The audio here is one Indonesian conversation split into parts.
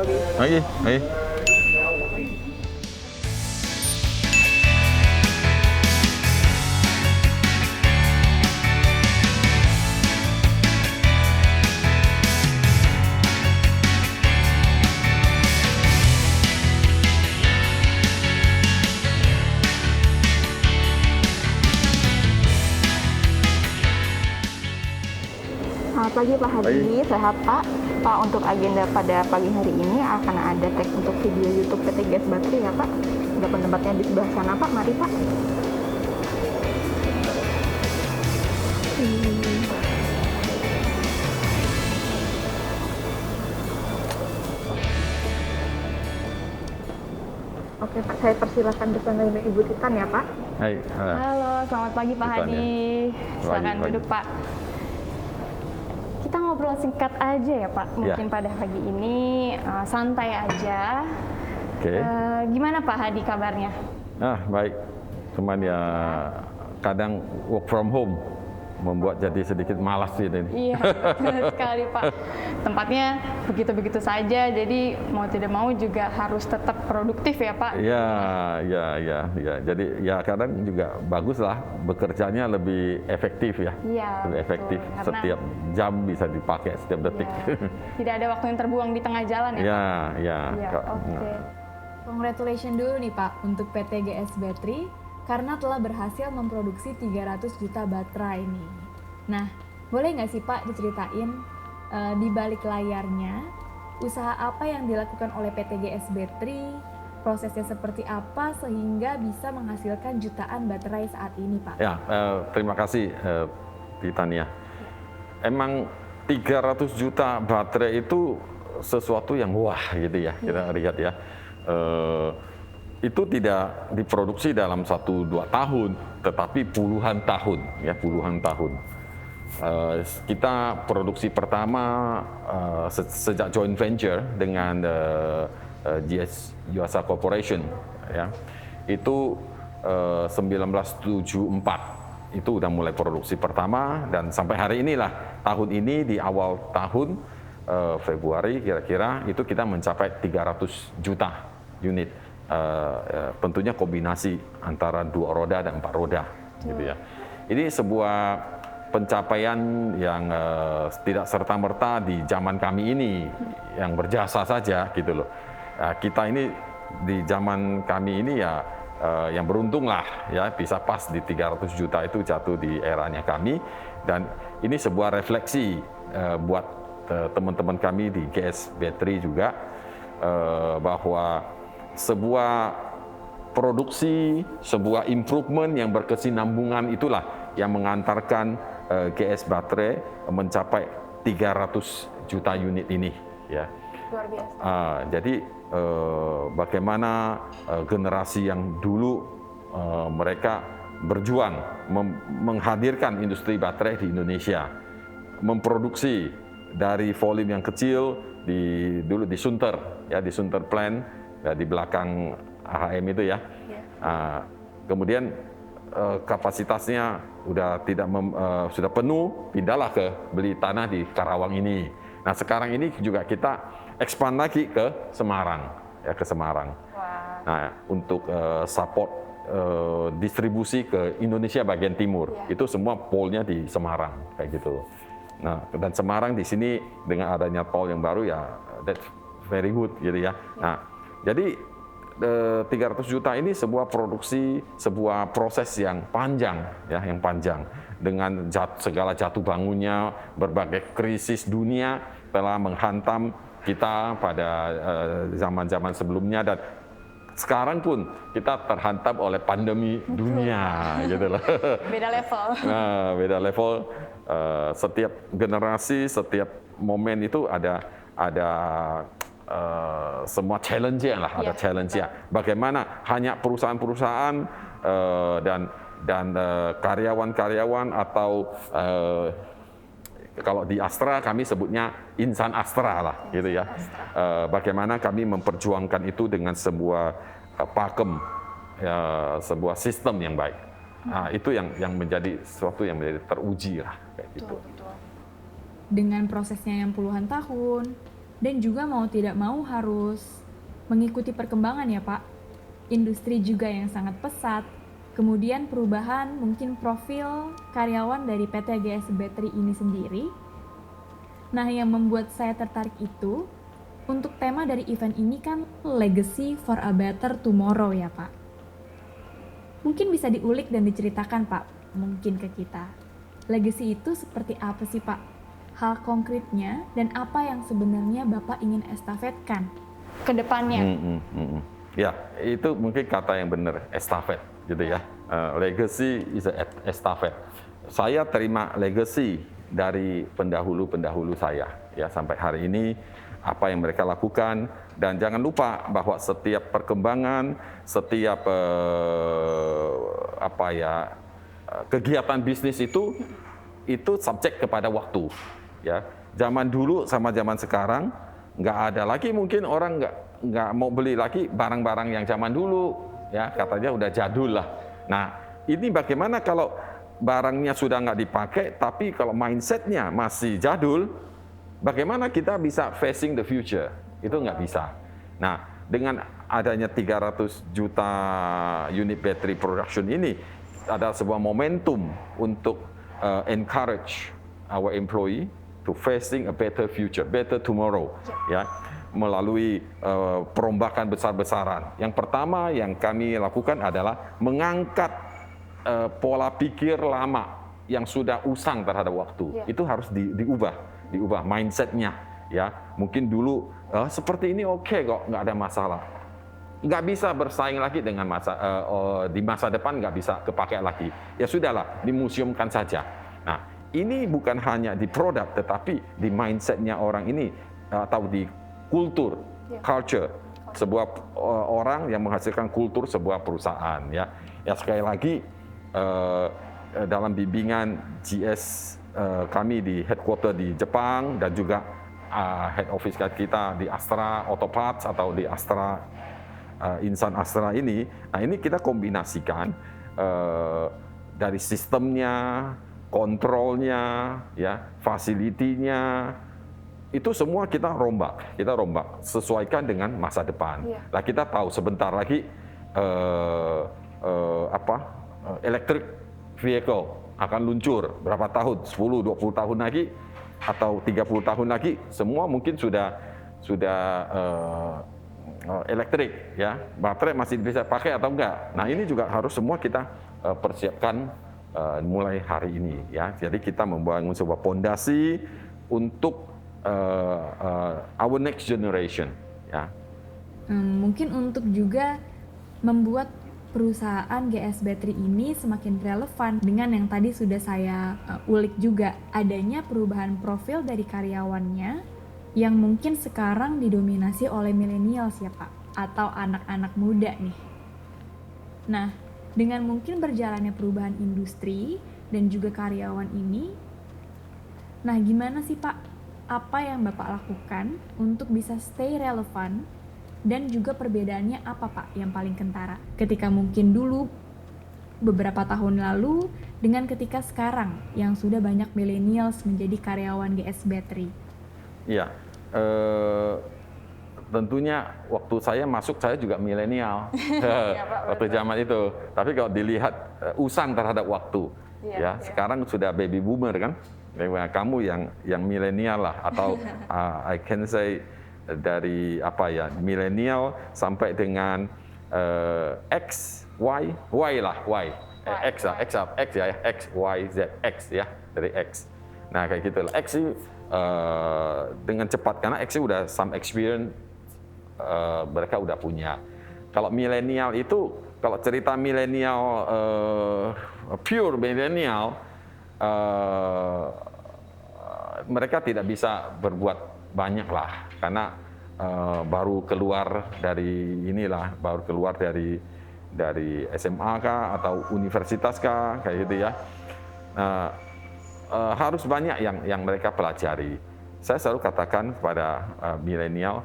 Lagi. Selamat pagi Pak Hadi, sehat Pak? Pak, untuk agenda pada pagi hari ini akan ada tag untuk video YouTube PT GS Baterai ya Pak. Ada pendapatnya di sebelah sana Pak, mari Pak. Oke Pak, saya persilakan bersama dengan Ibu Titan ya Pak. Hai. Halo, selamat pagi Pak Titan, Hadi. Silakan Pagi. duduk Pak. Kita ngobrol singkat aja ya Pak, mungkin pada pagi ini santai aja. Oke. Gimana Pak Hadi kabarnya? Baik. Cuman ya kadang work from home membuat jadi sedikit malas gitu ini. Iya, benar sekali Pak. Tempatnya begitu-begitu saja, jadi mau tidak mau juga harus tetap produktif ya Pak. Iya. Jadi ya kadang juga bagus lah bekerjanya lebih efektif ya. Iya, Lebih efektif. betul. Setiap jam bisa dipakai setiap detik. Iya. Tidak ada waktu yang terbuang di tengah jalan ya Pak? Iya. Iya, oke. Congratulations dulu nih Pak untuk PT GS Baterai karena telah berhasil memproduksi 300 juta baterai nih. Nah, boleh nggak sih Pak diceritain di balik layarnya usaha apa yang dilakukan oleh PT GS Baterai, prosesnya seperti apa sehingga bisa menghasilkan jutaan baterai saat ini Pak? Ya, terima kasih Titania. Emang 300 juta baterai itu sesuatu yang wah gitu ya, kita lihat ya. Itu tidak diproduksi dalam 1-2 tahun, tetapi puluhan tahun, ya puluhan tahun. Kita produksi pertama sejak joint venture dengan GS Yuasa Corporation, ya itu 1974 itu udah mulai produksi pertama dan sampai hari inilah tahun ini di awal tahun Februari kira-kira itu kita mencapai 300 juta unit. Tentunya kombinasi antara 2 roda dan 4 roda, gitu ya. Ini sebuah pencapaian yang tidak serta-merta di zaman kami ini yang berjasa saja, gitu loh. Kita ini di zaman kami ini ya yang beruntung lah, ya bisa pas di 300 juta itu jatuh di eranya kami dan ini sebuah refleksi buat teman-teman kami di GS Baterai juga bahwa sebuah produksi, sebuah improvement yang berkesinambungan itulah yang mengantarkan GS Baterai mencapai 300 juta unit ini, ya. Luar biasa. Jadi bagaimana generasi yang dulu mereka berjuang menghadirkan industri baterai di Indonesia, memproduksi dari volume yang kecil dulu di Sunter, ya di Sunter Plant. Ya, di belakang AHM itu ya. Kemudian kapasitasnya sudah penuh, pindahlah ke beli tanah di Karawang ini. Nah sekarang ini juga kita expand lagi ke Semarang, ya ke Semarang. Wah. Nah untuk support distribusi ke Indonesia bagian timur, itu semua polnya di Semarang kayak gitu. Nah dan Semarang di sini dengan adanya tol yang baru ya, that's very good gitu ya. Nah jadi 300 juta ini sebuah produksi, sebuah proses yang panjang, ya, yang panjang dengan segala jatuh bangunnya, berbagai krisis dunia telah menghantam kita pada zaman-zaman sebelumnya dan sekarang pun kita terhantam oleh pandemi dunia, gitu loh. Beda level. Nah, beda level. Setiap generasi, setiap momen itu ada semua challenge lah, ada challenge ya. Bagaimana hanya perusahaan-perusahaan dan karyawan-karyawan atau kalau di Astra kami sebutnya insan Astra lah, gitu ya. Bagaimana kami memperjuangkan itu dengan sebuah pakem, ya, sebuah sistem yang baik. Nah, itu yang menjadi sesuatu yang menjadi teruji lah, kayak gitu. Dengan prosesnya yang puluhan tahun, dan juga mau tidak mau harus mengikuti perkembangan ya Pak. Industri juga yang sangat pesat, kemudian perubahan mungkin profil karyawan dari PT GS Battery ini sendiri. Nah, yang membuat saya tertarik itu, untuk tema dari event ini kan Legacy for a Better Tomorrow ya Pak. Mungkin bisa diulik dan diceritakan Pak, mungkin ke kita. Legacy itu seperti apa sih Pak? Hal konkretnya dan apa yang sebenarnya Bapak ingin estafetkan ke depannya? Ya, itu mungkin kata yang benar, estafet gitu ya. Legacy is a estafet. Saya terima legacy dari pendahulu-pendahulu saya ya sampai hari ini, apa yang mereka lakukan, dan jangan lupa bahwa setiap perkembangan, setiap kegiatan bisnis itu subjek kepada waktu ya. Zaman dulu sama zaman sekarang nggak ada lagi, mungkin orang nggak mau beli lagi barang-barang yang zaman dulu ya, katanya udah jadul lah. Nah, ini bagaimana kalau barangnya sudah nggak dipakai, tapi kalau mindsetnya masih jadul, bagaimana kita bisa facing the future? Itu nggak bisa. Nah, dengan adanya 300 juta unit battery production ini, ada sebuah momentum untuk encourage our employee to facing a better future, better tomorrow, ya, melalui perombakan besar-besaran. Yang pertama yang kami lakukan adalah mengangkat pola pikir lama yang sudah usang terhadap waktu. Itu harus diubah mindsetnya, ya. Mungkin dulu seperti ini oke kok, nggak ada masalah. Nggak bisa bersaing lagi dengan di masa depan, nggak bisa kepakai lagi. Ya sudahlah, dimuseumkan saja. Nah, ini bukan hanya di produk, tetapi di mindsetnya orang ini atau di kultur, culture, sebuah orang yang menghasilkan kultur sebuah perusahaan. Ya sekali lagi dalam bimbingan GS kami di headquarter di Jepang dan juga head office kita di Astra Auto Parts atau di Astra Insan Astra ini. Nah, ini kita kombinasikan dari sistemnya, kontrolnya, ya, fasilitinya, itu semua kita rombak sesuaikan dengan masa depan. Nah, kita tahu sebentar lagi electric vehicle akan luncur berapa tahun, 10-20 tahun lagi atau 30 tahun lagi, semua mungkin sudah elektrik, ya, baterai masih bisa pakai atau enggak. Nah, ini juga harus semua kita persiapkan mulai hari ini, ya. Jadi kita membangun sebuah pondasi untuk our next generation, ya. Mungkin untuk juga membuat perusahaan GS Battery ini semakin relevan dengan yang tadi sudah saya ulik juga, adanya perubahan profil dari karyawannya yang mungkin sekarang didominasi oleh milenial ya Pak, atau anak-anak muda nih. Nah, dengan mungkin berjalannya perubahan industri dan juga karyawan ini, nah gimana sih Pak, apa yang Bapak lakukan untuk bisa stay relevan, dan juga perbedaannya apa Pak yang paling kentara ketika mungkin dulu beberapa tahun lalu dengan ketika sekarang yang sudah banyak millennials menjadi karyawan GS Battery? Iya, tentunya waktu saya masuk saya juga milenial waktu zaman itu. Tapi kalau dilihat usang terhadap waktu, ya sekarang sudah baby boomer kan. Kamu yang milenial lah, atau I can say dari milenial sampai dengan X, Y lah, X ya, X, Y, Z, X ya, dari X. Nah kayak gitu lah. X sih dengan cepat karena X sih udah some experience mereka udah punya. Kalau milenial itu, kalau cerita milenial pure milenial, mereka tidak bisa berbuat banyak lah karena baru keluar dari SMA kah atau universitas kah kayak gitu ya. Harus banyak yang mereka pelajari. Saya selalu katakan kepada milenial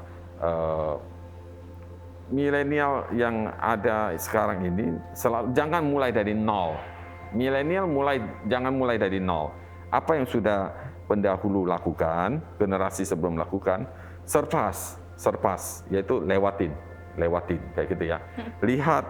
yang ada sekarang ini, jangan mulai dari nol. Milenial jangan mulai dari nol. Apa yang sudah pendahulu lakukan, generasi sebelum lakukan, surpass, yaitu lewatin kayak gitu ya. Lihat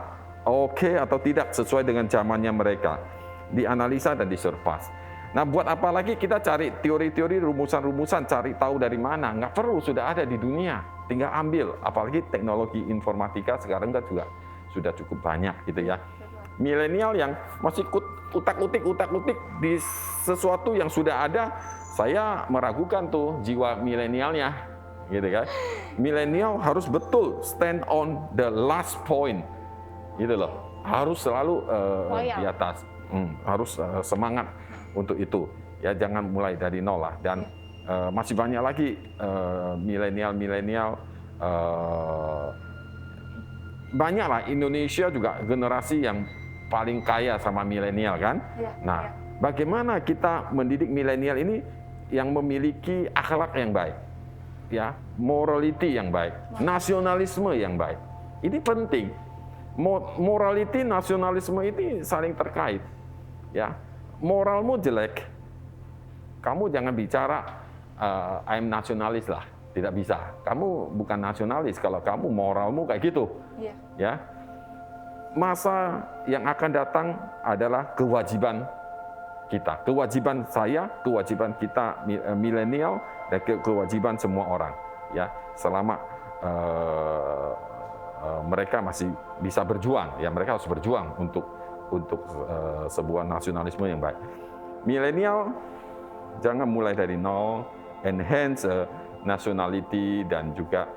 oke atau tidak sesuai dengan zamannya mereka, dianalisa dan disurpass. Nah, buat apa lagi kita cari teori-teori, rumusan-rumusan, cari tahu dari mana? Nggak perlu, sudah ada di dunia, tinggal ambil. Apalagi teknologi informatika sekarang kan juga sudah cukup banyak gitu ya. Milenial yang masih utak-utik di sesuatu yang sudah ada, saya meragukan tuh jiwa milenialnya, gitu kan. Milenial harus betul stand on the last point, gitu loh. Harus selalu di atas, harus semangat untuk itu. Ya, jangan mulai dari nol lah. Dan masih banyak lagi milenial. Banyak lah, Indonesia juga generasi yang paling kaya sama milenial kan. Nah, bagaimana kita mendidik milenial ini yang memiliki akhlak yang baik, ya, morality yang baik, nasionalisme yang baik. Ini penting. Morality, nasionalisme ini saling terkait. Ya, moralmu jelek, kamu jangan bicara I'm nasionalis lah, tidak bisa. Kamu bukan nasionalis kalau kamu moralmu kayak gitu. Ya. Masa yang akan datang adalah kewajiban kita, kewajiban saya, kewajiban kita milenial, dan kewajiban semua orang. Ya, selama mereka masih bisa berjuang, ya mereka harus berjuang untuk sebuah nasionalisme yang baik. Milenial jangan mulai dari nol, enhance nationality dan juga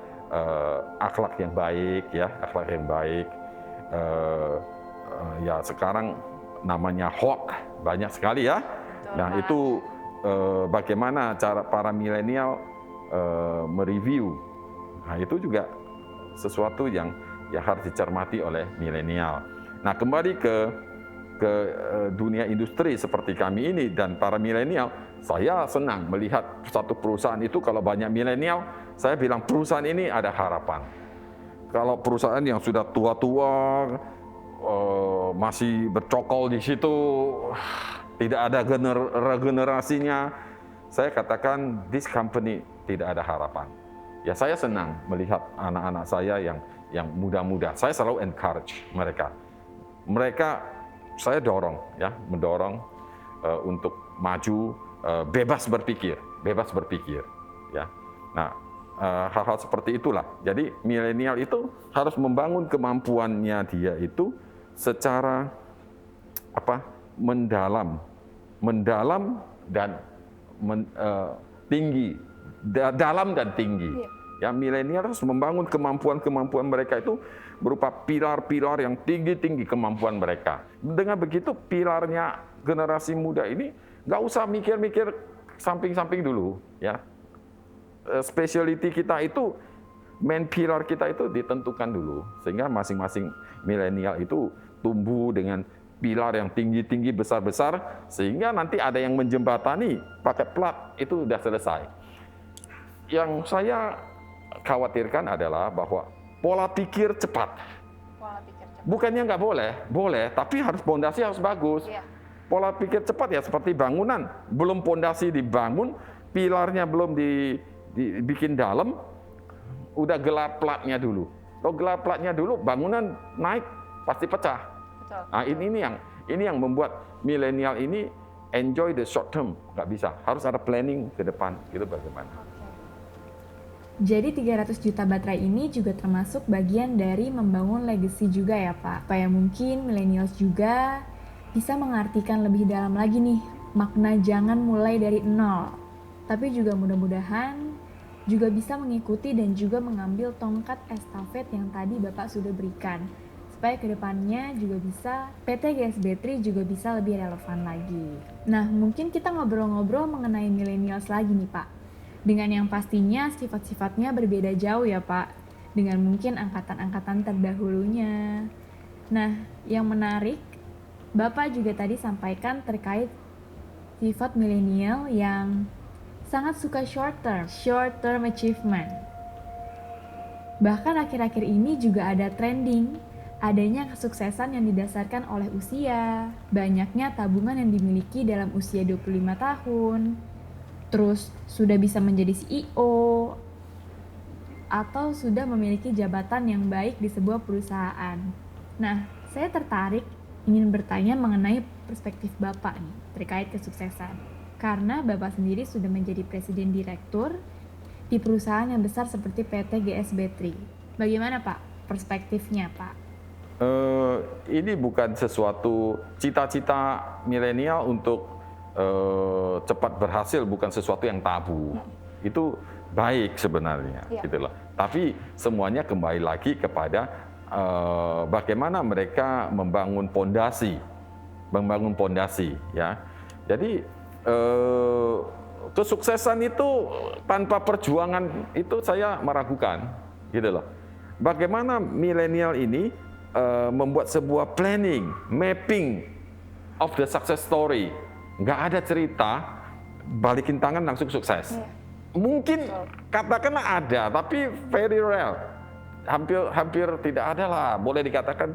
akhlak yang baik, ya akhlak yang baik. Ya sekarang namanya hoax banyak sekali ya. Nah itu bagaimana cara para milenial mereview. Nah itu juga sesuatu yang ya harus dicermati oleh milenial. Nah kembali ke dunia industri seperti kami ini dan para milenial, saya senang melihat satu perusahaan itu kalau banyak milenial, saya bilang perusahaan ini ada harapan. Kalau perusahaan yang sudah tua-tua, masih bercokol di situ, tidak ada regenerasinya, saya katakan this company tidak ada harapan. Ya saya senang melihat anak-anak saya yang muda-muda. Saya selalu encourage mereka. Saya mendorong untuk maju, bebas berpikir, ya. Nah, hal-hal seperti itulah. Jadi milenial itu harus membangun kemampuannya dia itu secara mendalam dan tinggi, dalam dan tinggi. Ya, milenial harus membangun kemampuan mereka itu berupa pilar-pilar yang tinggi kemampuan mereka. Dengan begitu pilarnya generasi muda ini nggak usah mikir-mikir samping-samping dulu, ya. Specialty kita itu, main pilar kita itu ditentukan dulu, sehingga masing-masing milenial itu tumbuh dengan pilar yang tinggi-tinggi, besar-besar, sehingga nanti ada yang menjembatani pakai plat, itu udah selesai. Yang saya khawatirkan adalah bahwa pola pikir cepat. Bukannya nggak boleh, tapi harus pondasi harus bagus. Pola pikir cepat ya seperti bangunan, belum pondasi dibangun, pilarnya belum dibikin dalam, udah gelap platnya dulu. Kalau gelap platnya dulu, bangunan naik pasti pecah. Nah ini yang membuat milenial ini enjoy the short term, nggak bisa. Harus ada planning ke depan, gitu bagaimana. Jadi 300 juta baterai ini juga termasuk bagian dari membangun legacy juga ya Pak. Supaya mungkin millennials juga bisa mengartikan lebih dalam lagi nih makna jangan mulai dari nol. Tapi juga mudah-mudahan juga bisa mengikuti dan juga mengambil tongkat estafet yang tadi Bapak sudah berikan. Supaya kedepannya juga bisa PT GS Battery juga bisa lebih relevan lagi. Nah mungkin kita ngobrol-ngobrol mengenai millennials lagi nih Pak. Dengan yang pastinya sifat-sifatnya berbeda jauh ya Pak, dengan mungkin angkatan-angkatan terdahulunya. Nah, yang menarik, Bapak juga tadi sampaikan terkait sifat milenial yang sangat suka short term achievement. Bahkan akhir-akhir ini juga ada trending, adanya kesuksesan yang didasarkan oleh usia, banyaknya tabungan yang dimiliki dalam usia 25 tahun, terus sudah bisa menjadi CEO, atau sudah memiliki jabatan yang baik di sebuah perusahaan. Nah, saya tertarik ingin bertanya mengenai perspektif Bapak nih terkait kesuksesan. Karena Bapak sendiri sudah menjadi presiden direktur di perusahaan yang besar seperti PT GS Battery. Bagaimana Pak perspektifnya Pak? Ini bukan sesuatu cita-cita milenial untuk cepat berhasil, bukan sesuatu yang tabu. Itu baik sebenarnya, gitu loh. Tapi semuanya kembali lagi kepada bagaimana mereka membangun pondasi, ya. Jadi kesuksesan itu tanpa perjuangan itu saya meragukan, gitu loh. Bagaimana milenial ini membuat sebuah planning, mapping of the success story. Nggak ada cerita, balikin tangan langsung sukses. Mungkin katakanlah ada, tapi very rare. Hampir tidak ada lah. Boleh dikatakan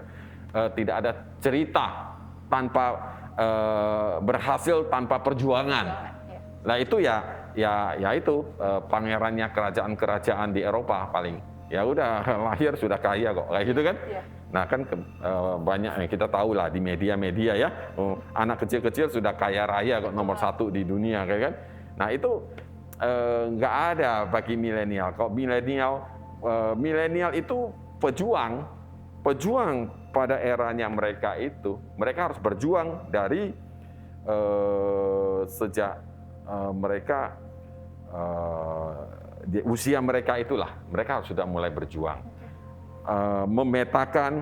tidak ada cerita tanpa berhasil tanpa perjuangan. Nah itu ya itu pangerannya kerajaan-kerajaan di Eropa paling. Ya udah lahir sudah kaya kok, kayak gitu kan? Nah kan banyak kita tahu lah di media-media ya, anak kecil-kecil sudah kaya raya kok nomor 1 di dunia, kayak kan? Nah itu nggak ada bagi milenial. Kalau milenial itu pejuang pada eranya mereka itu, mereka harus berjuang dari sejak mereka di usia mereka itulah, mereka harus sudah mulai berjuang, memetakan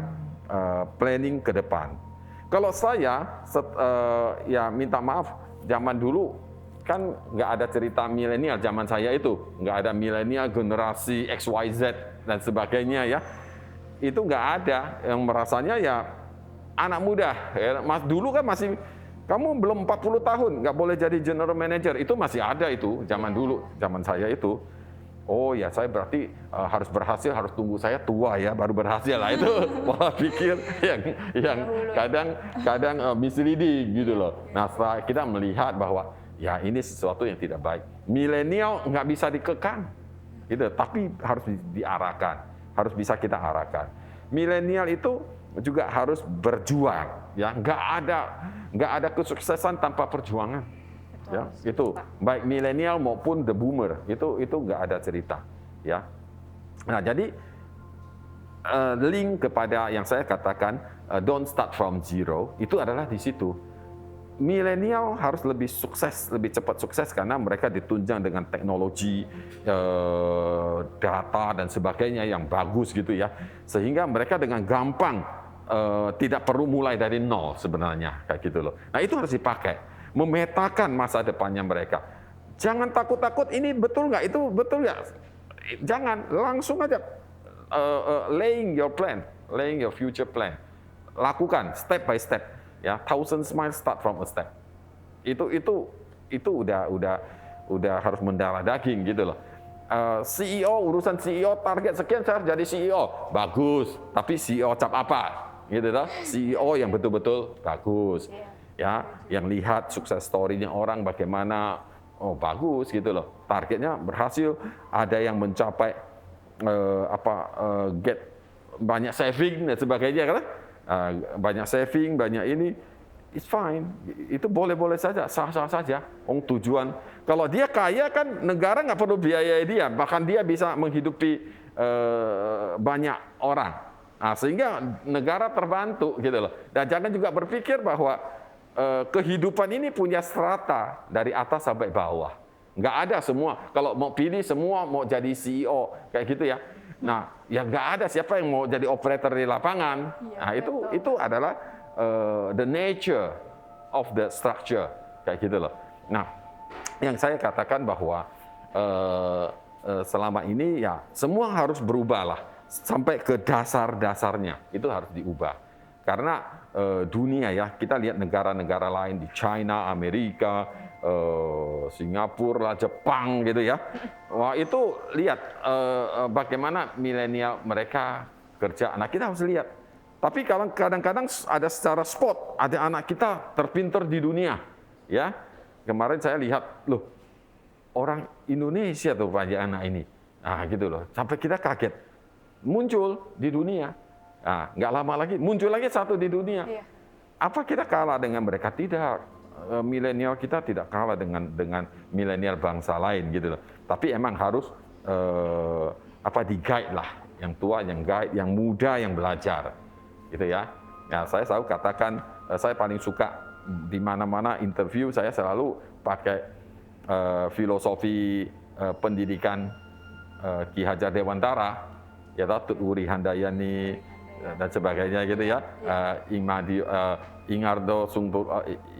planning ke depan. Kalau saya, ya minta maaf, zaman dulu kan nggak ada cerita milenial zaman saya itu, nggak ada milenial generasi XYZ dan sebagainya ya, itu nggak ada. Yang merasanya ya anak muda, ya. Mas dulu kan masih kamu belum 40 tahun nggak boleh jadi general manager, itu masih ada itu zaman dulu, zaman saya itu. Oh ya saya berarti harus berhasil, harus tunggu saya tua ya baru berhasil lah, itu pola pikir yang kadang misleading gitu loh. Nah setelah kita melihat bahwa ya ini sesuatu yang tidak baik, milenial nggak bisa dikekang gitu, tapi harus diarahkan, harus bisa kita arahkan. Milenial itu juga harus berjuang ya, nggak ada kesuksesan tanpa perjuangan. Ya, itu baik milenial maupun the boomer itu nggak ada cerita ya. Nah jadi link kepada yang saya katakan don't start from zero itu adalah di situ. Milenial harus lebih sukses, lebih cepat sukses karena mereka ditunjang dengan teknologi, data dan sebagainya yang bagus gitu ya, sehingga mereka dengan gampang tidak perlu mulai dari nol sebenarnya kayak gitu loh. Nah itu harus dipakai. Memetakan masa depannya mereka. Jangan takut-takut ini betul nggak, itu betul nggak. Jangan, langsung aja laying your plan, laying your future plan. Lakukan step by step. Ya, 1000 miles start from a step. Itu udah harus mendarah daging gitu loh. CEO, urusan CEO target sekian saya harus jadi CEO, bagus. Tapi CEO cap apa? Gitu loh. CEO yang betul-betul bagus. Ya, yang lihat sukses story-nya orang bagaimana, oh bagus gitu loh, targetnya berhasil, ada yang mencapai get banyak saving dan sebagainya kan, banyak saving, banyak ini, it's fine, itu boleh-boleh saja, sah-sah saja. Tujuan, kalau dia kaya kan negara nggak perlu biayai dia, bahkan dia bisa menghidupi banyak orang, nah, sehingga negara terbantu gitu loh. Dan jangan juga berpikir bahwa kehidupan ini punya strata dari atas sampai bawah. Nggak ada semua. Kalau mau pilih semua mau jadi CEO kayak gitu ya. Nah, ya nggak ada siapa yang mau jadi operator di lapangan. Nah, itu adalah the nature of the structure kayak gitu loh. Nah, yang saya katakan bahwa selama ini ya semua harus berubah lah sampai ke dasar-dasarnya itu harus diubah. Karena dunia ya, kita lihat negara-negara lain di China, Amerika, Singapura, Jepang gitu ya. Wah itu lihat bagaimana milenial mereka kerja. Nah kita harus lihat. Tapi kadang-kadang ada secara spot, ada anak kita terpinter di dunia. Ya, kemarin saya lihat, loh orang Indonesia tuh banyak anak ini. Nah, gitu loh. Sampai kita kaget. Muncul di dunia. Nah, nggak lama lagi muncul lagi satu di dunia. Iya. Apa kita kalah dengan mereka? Tidak. Milenial kita tidak kalah dengan milenial bangsa lain gitu loh. Tapi emang harus di guide lah, yang tua yang guide, yang muda yang belajar, gitu ya. Nah, saya selalu katakan saya paling suka di mana-mana interview saya selalu pakai filosofi pendidikan Ki Hajar Dewantara, ya Tut Wuri Handayani dan sebagainya gitu ya.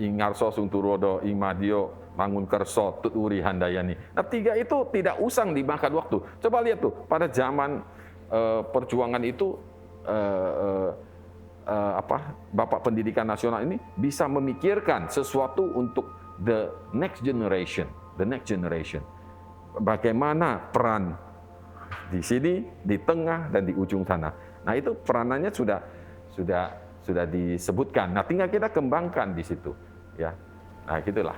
Ingarso Sungturodo, Ingmadio Mangunkerso, Tut Wuri Handayani. Nah, 3 itu tidak usang dimakan waktu. Coba lihat tuh, pada zaman perjuangan itu Bapak Pendidikan Nasional ini bisa memikirkan sesuatu untuk the next generation. Bagaimana peran di sini, di tengah dan di ujung sana. Nah, itu peranannya sudah disebutkan. Nah, tinggal kita kembangkan di situ, ya. Nah, gitulah.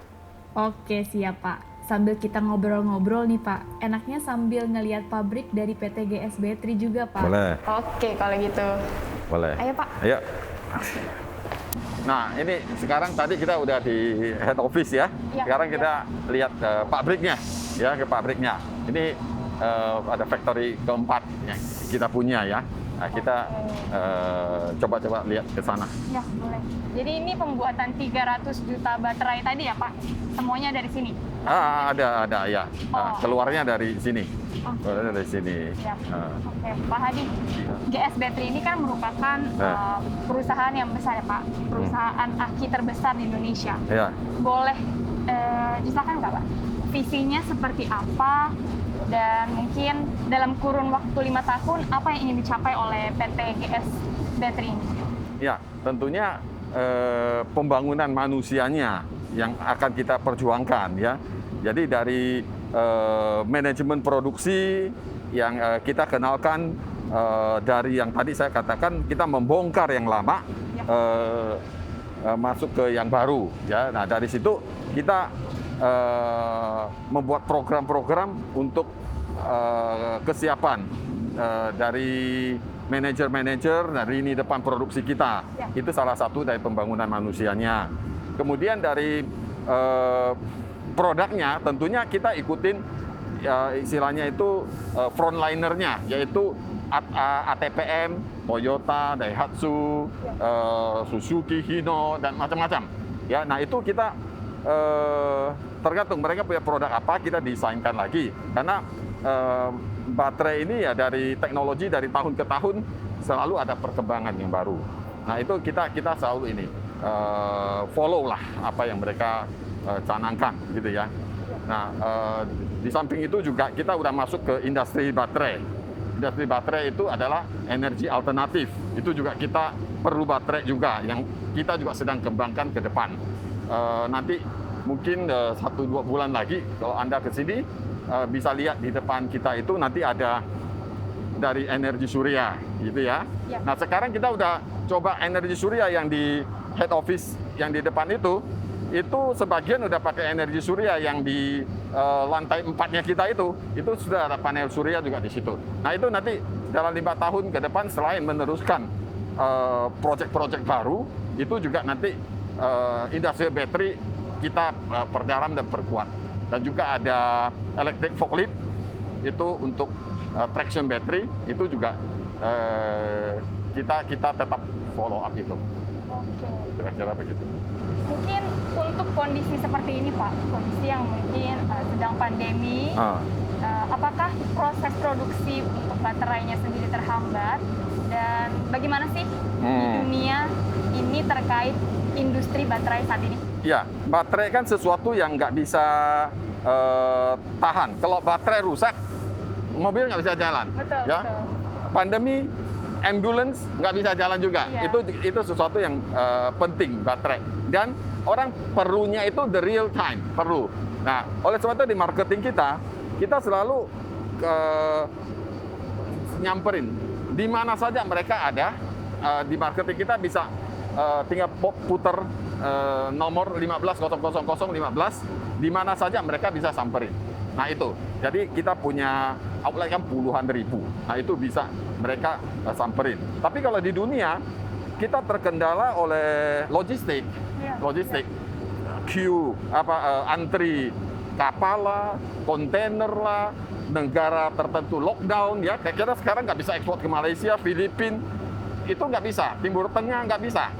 Oke, siap Pak. Sambil kita ngobrol-ngobrol nih Pak, enaknya sambil ngelihat pabrik dari PT GS Battery juga Pak. Boleh. Oke, kalau gitu. Boleh. Ayo Pak. Ayo. Nah, ini sekarang tadi kita udah di head office ya. Ya, Sekarang kita ya. lihat pabriknya, ya, ke pabriknya. Ini ada factory keempat yang kita punya ya. Nah, kita coba-coba lihat ke sana. Ya, boleh. Jadi ini pembuatan 300 juta baterai tadi ya Pak? Semuanya dari sini? Ada ya. Nah, keluarnya dari sini. Keluarnya dari sini. Siap. Oke, Pak Hadi. GS Battery ini kan merupakan perusahaan yang besar ya Pak? Perusahaan aki terbesar di Indonesia. Ya. Boleh dijelaskan nggak Pak? Visinya seperti apa? Dan mungkin dalam kurun waktu 5 tahun, apa yang ingin dicapai oleh PT GS Battery ini? Ya, tentunya pembangunan manusianya yang akan kita perjuangkan ya. Jadi dari manajemen produksi yang kita kenalkan dari yang tadi saya katakan, kita membongkar yang lama masuk ke yang baru ya. Nah, dari situ kita membuat program-program untuk kesiapan dari manajer-manajer dari lini depan produksi kita. Ya. Itu salah satu dari pembangunan manusianya. Kemudian dari produknya tentunya kita ikutin istilahnya itu frontlinernya, yaitu ATPM, Toyota, Daihatsu, Suzuki, Hino, dan macam-macam. Ya, nah itu kita tergantung mereka punya produk apa, kita desainkan lagi. Karena baterai ini ya dari teknologi dari tahun ke tahun selalu ada perkembangan yang baru. Nah itu kita selalu ini follow lah apa yang mereka canangkan gitu ya. Nah di samping itu juga kita udah masuk ke industri baterai. Industri baterai itu adalah energi alternatif. Itu juga kita perlu baterai juga yang kita juga sedang kembangkan ke depan. Nanti mungkin 1-2 bulan lagi kalau Anda ke sini bisa lihat di depan kita itu nanti ada dari energi surya gitu ya. Ya. Nah sekarang kita udah coba energi surya yang di head office yang di depan itu sebagian udah pakai energi surya yang di lantai 4-nya kita itu sudah ada panel surya juga di situ. Nah itu nanti dalam 5 tahun ke depan selain meneruskan proyek-proyek baru itu juga nanti industri baterai kita perdalam dan perkuat. Dan juga ada electric forklift itu untuk traction battery itu juga kita tetap follow up itu. Oke. Kira-kira begitu. Mungkin untuk kondisi seperti ini Pak, kondisi yang mungkin sedang pandemi, apakah proses produksi untuk baterainya sendiri terhambat? Dan bagaimana sih di dunia ini terkait industri baterai saat ini? Ya, baterai kan sesuatu yang nggak bisa tahan. Kalau baterai rusak, mobil nggak bisa jalan. Betul, ya. betul. Pandemi, ambulance nggak bisa jalan juga. Iya. Itu sesuatu yang penting baterai. Dan orang perlunya itu the real time, perlu. Nah, oleh sebab itu di marketing kita selalu nyamperin di mana saja mereka ada. Di marketing kita bisa tinggal puter nomor 15 di mana saja mereka bisa samperin. Nah itu, jadi kita punya outlet kan puluhan ribu. Nah itu bisa mereka samperin. Tapi kalau di dunia kita terkendala oleh logistik, queue, antri kapal lah, kontainer lah, negara tertentu lockdown ya. Kayak kita sekarang nggak bisa ekspor ke Malaysia, Filipina, itu nggak bisa. Timur Tengah nggak bisa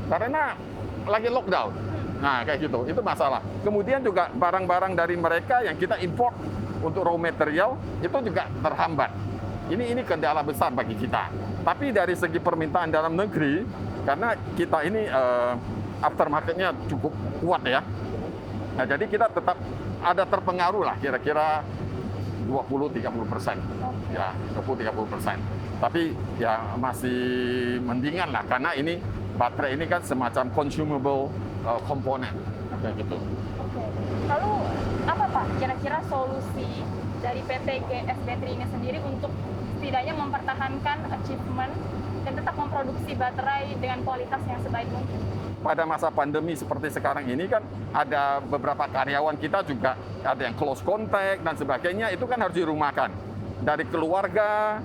karena lagi lockdown. Nah kayak gitu, itu masalah. Kemudian juga barang-barang dari mereka yang kita import untuk raw material itu juga terhambat. Ini kendala besar bagi kita. Tapi dari segi permintaan dalam negeri, karena kita ini aftermarketnya cukup kuat ya. Nah jadi kita tetap ada terpengaruh lah kira-kira 20-30%. Ya, 20-30%. Tapi ya masih mendingan lah karena ini baterai ini kan semacam consumable komponen kayak gitu. Oke. Lalu apa Pak kira-kira solusi dari PT GS Battery ini sendiri untuk setidaknya mempertahankan achievement dan tetap memproduksi baterai dengan kualitas yang sebaik mungkin? Pada masa pandemi seperti sekarang ini kan ada beberapa karyawan kita juga ada yang close contact dan sebagainya, itu kan harus dirumahkan. Dari keluarga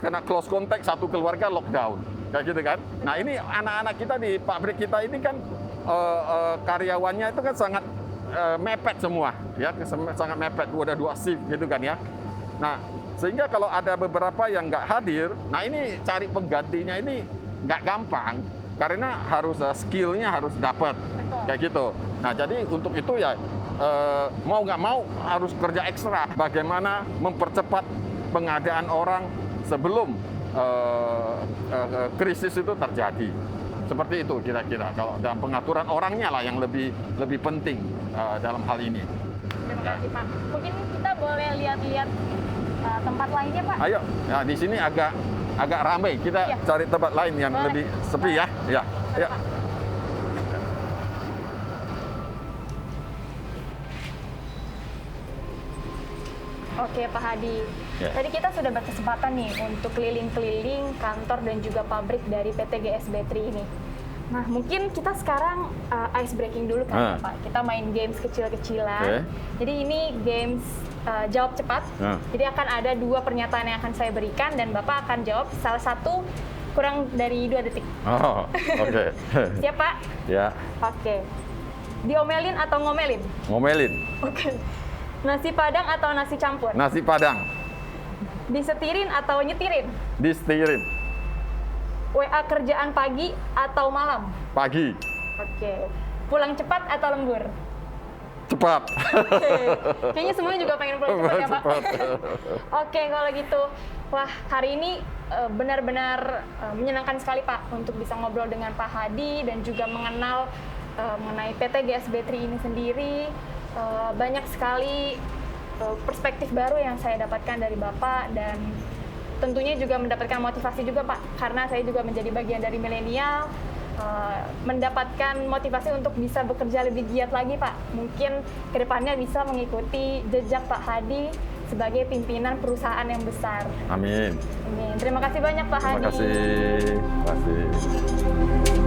kena close contact, satu keluarga lockdown kayak gitu kan. Nah ini anak-anak kita di pabrik kita ini kan karyawannya itu kan sangat mepet semua ya, sangat mepet, ada 2 shift gitu kan ya. Nah sehingga kalau ada beberapa yang nggak hadir, nah ini cari penggantinya ini nggak gampang karena harus skillnya harus dapat kayak gitu. Nah jadi untuk itu ya mau nggak mau harus kerja ekstra. Bagaimana mempercepat pengadaan orang sebelum krisis itu terjadi. Seperti itu kira-kira. Kalau dalam pengaturan orangnya lah yang lebih penting dalam hal ini. Terima kasih Pak. Mungkin kita boleh lihat-lihat tempat lainnya Pak. Ayo, nah di sini agak ramai. Kita cari tempat lain yang boleh. lebih sepi ya. Ya. Ya. Oke Pak Hadi, Ya. tadi kita sudah berkesempatan nih untuk keliling-keliling kantor dan juga pabrik dari PT GS Battery ini. Nah mungkin kita sekarang ice breaking dulu kan Pak, kita main games kecil-kecilan. Jadi ini games jawab cepat, jadi akan ada 2 pernyataan yang akan saya berikan dan Bapak akan jawab salah satu kurang dari 2 detik. Oh, oke. Siap Pak? Ya, Oke. Diomelin atau ngomelin? ngomelin. Oke. Nasi Padang atau nasi campur? Nasi Padang, Disetirin atau nyetirin? disetirin. WA kerjaan pagi atau malam? Pagi, Oke. Pulang cepat atau lembur? cepat. Oke. Kayaknya semuanya juga pengen pulang cepat ya Pak? Cepat. Oke kalau gitu. Wah hari ini benar-benar menyenangkan sekali Pak untuk bisa ngobrol dengan Pak Hadi dan juga mengenal mengenai PT GS Battery ini sendiri. Banyak sekali perspektif baru yang saya dapatkan dari Bapak dan tentunya juga mendapatkan motivasi juga Pak karena saya juga menjadi bagian dari milenial, mendapatkan motivasi untuk bisa bekerja lebih giat lagi Pak. Mungkin kedepannya bisa mengikuti jejak Pak Hadi sebagai pimpinan perusahaan yang besar. Amin. Amin. Terima kasih banyak Pak Hadi. Terima kasih.